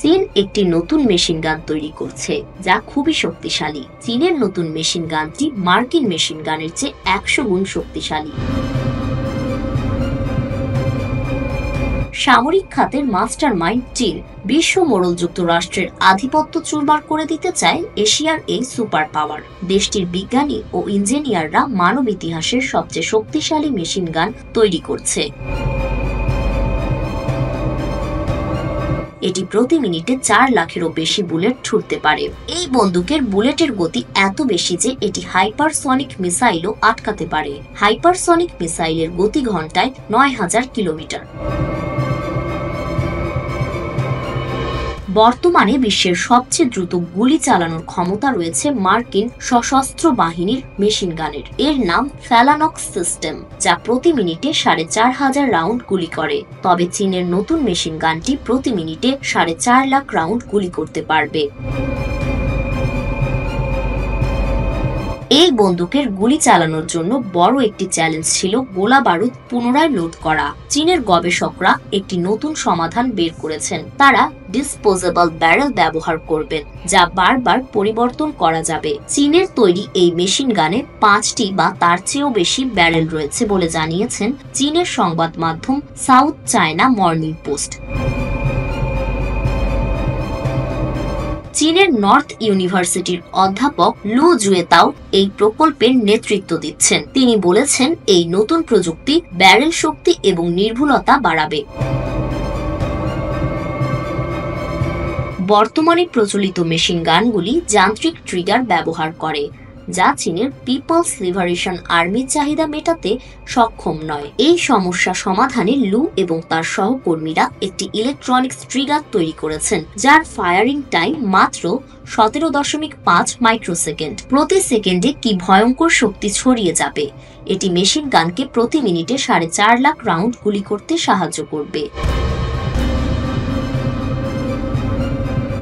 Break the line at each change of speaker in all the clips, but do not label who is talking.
চীন একটি নতুন মেশিন গান তৈরি করছে যা খুবই শক্তিশালী। চীনের নতুন মেশিন গানটি মার্কিন মেশিন গানের চেয়ে 100 গুণ শক্তিশালী। সামরিক খাতের মাস্টার মাইন্ড চীন বিশ্ব মোড়ল যুক্তরাষ্ট্রের আধিপত্য চুরমার করে দিতে চায় এশিয়ার এই সুপার পাওয়ার। দেশটির বিজ্ঞানী ও ইঞ্জিনিয়াররা মানব ইতিহাসের সবচেয়ে শক্তিশালী মেশিন গান তৈরি করছে। এটি প্রতি মিনিটে 4 লাখেরও বেশি বুলেট ছুড়তে পারে। এই বন্দুকের বুলেটের গতি এত বেশি যে এটি হাইপারসনিক মিসাইলও আটকাতে পারে। হাইপারসনিক মিসাইলের গতি ঘন্টায় 9000 কিলোমিটার। বর্তমানে বিশ্বের সবচেয়ে দ্রুত গুলি চালানোর ক্ষমতা রয়েছে মার্কিন সশস্ত্র বাহিনীর মেশিন গানের। এর নাম ফ্যালানক্স সিস্টেম, যা প্রতি মিনিটে 4500 রাউন্ড গুলি করে। তবে চীনের নতুন মেশিন গানটি প্রতি মিনিটে 4.5 লাখ রাউন্ড গুলি করতে পারবে। এই বন্দুকের গুলি চালানোর জন্য বড় একটি চ্যালেঞ্জ ছিল গোলা বারুদ পুনরায় লোড করা। চীনের গবেষকরা একটি নতুন সমাধান বের করেছেন। তারা ডিসপোজেবল ব্যারেল ব্যবহার করবেন, যা বারবার পরিবর্তন করা যাবে। চীনের তৈরি এই মেশিন গানে 5টি বা তার চেয়েও বেশি ব্যারেল রয়েছে বলে জানিয়েছেন চীনের সংবাদ মাধ্যম সাউথ চায়না মর্নিং পোস্ট। চীনের নর্থ ইউনিভার্সিটির অধ্যাপক লু জুয়েতাও এই প্রকল্পের নেতৃত্ব দিচ্ছেন। তিনি বলেছেন, এই নতুন প্রযুক্তি ব্যারেল শক্তি এবং নির্ভুলতা বাড়াবে। বর্তমানে প্রচলিত মেশিন গানগুলি যান্ত্রিক ট্রিগার ব্যবহার করে, যা চীনের পিপলস লিবারেশন আর্মির চাহিদা মেটাতে সক্ষম নয়। এই সমস্যা সমাধানে লু এবং তার সহকর্মীরা একটি ইলেকট্রনিক্স ট্রিগার তৈরি করেছেন, যার ফায়ারিং টাইম মাত্র 17.5 মাইক্রোসেকেন্ড। প্রতি সেকেন্ডে কি ভয়ঙ্কর শক্তি ছড়িয়ে যাবে। এটি মেশিন গানকে প্রতি মিনিটে 4.5 লাখ রাউন্ড গুলি করতে সাহায্য করবে।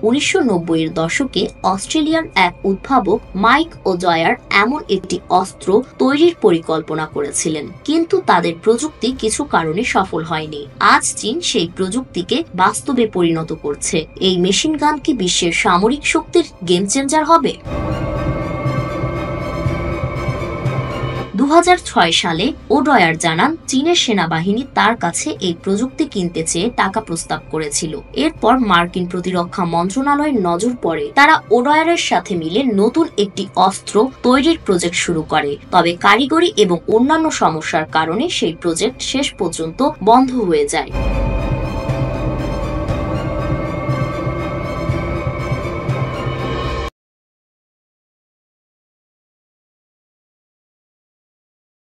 1990-এর দশকে অস্ট্রেলিয়ার এক উদ্ভাবক মাইক ওজয়ার এমন একটি অস্ত্র তৈরির পরিকল্পনা করেছিলেন, কিন্তু তাদের প্রযুক্তি কিছু কারণে সফল হয়নি। আজ চীন সেই প্রযুক্তিকে বাস্তবে পরিণত করছে। এই মেশিন গান কি বিশ্বের সামরিক শক্তির গেম চেঞ্জার হবে? 2006 সালে ওডয়ার জানান, চীনের সেনাবাহিনী তার কাছে এই প্রযুক্তি কিনতে চেয়ে টাকা প্রস্তাব করেছিল। এরপর মার্কিন প্রতিরক্ষা মন্ত্রণালয়ের নজর পড়ে। তারা ওডয়ারের সাথে মিলে নতুন একটি অস্ত্র তৈরির প্রজেক্ট শুরু করে। তবে কারিগরি এবং অন্যান্য সমস্যার কারণে সেই প্রজেক্ট শেষ পর্যন্ত বন্ধ হয়ে যায়।